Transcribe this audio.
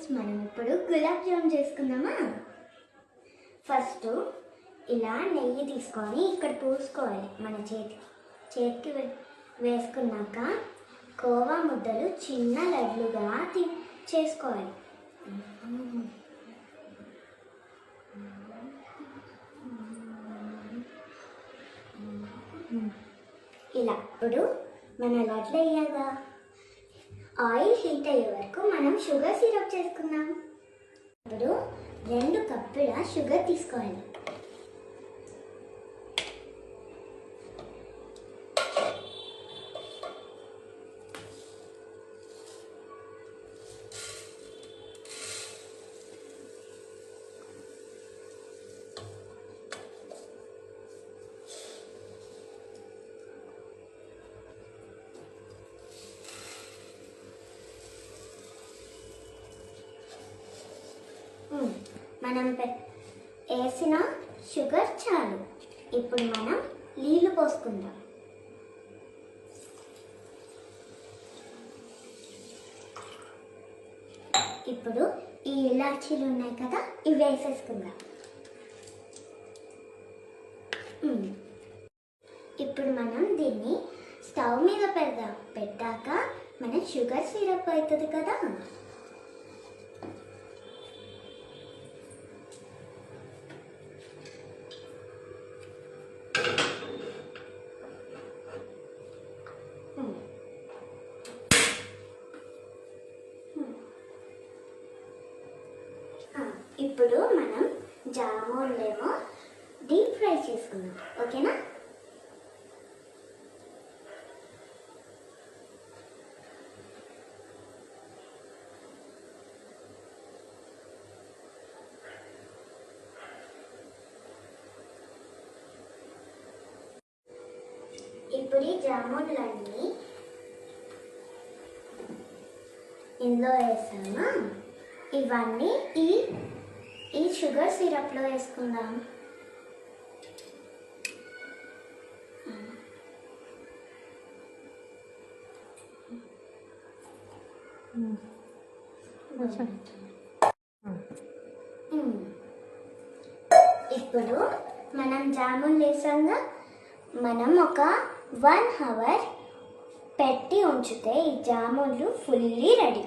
Friends, మనం ఇప్పుడు గులాబ్ జామ్ చేసుకుందామా? ఫస్ట్ ఇలా నెయ్యి తీసుకొని ఇక్కడ పూసుకోవాలి. మన చేతికి వేసుకున్నాక కోవా ముద్దలు చిన్న లడ్లుగా చేసుకోవాలి. ఇలా ఇప్పుడు మన లడ్లు అయ్యాగా ఆయిల్ హీట్ అయ్యే వరకు మనం షుగర్ సిరప్ చేసుకుందాం. ఇప్పుడు 2 కప్పుల షుగర్ తీసుకోవాలి. మనం వేసిన షుగర్ చాలు. ఇప్పుడు మనం నీళ్లు పోసుకుందాం. ఇప్పుడు ఈ ఇలాచీలు ఉన్నాయి కదా, ఇవి వేసేసుకుందాం. ఇప్పుడు మనం దీన్ని స్టవ్ మీద పెట్టాక మన షుగర్ సిరప్ అవుతుంది కదా. ఇప్పుడు మనం జామున్లేమో డీప్ ఫ్రై చేసుకుందాం. ఓకేనా? ఇప్పుడు ఈ జామున్లన్నీ ఇందులో వేసామా, ఇవన్నీ ఈ షుగర్ సిరప్లో వేసుకుందాం. ఇప్పుడు మనం జామున్ వేసాంగా, మనం ఒక 1 అవర్ పెట్టి ఉంచితే ఈ జామున్లు ఫుల్లీ రెడీ.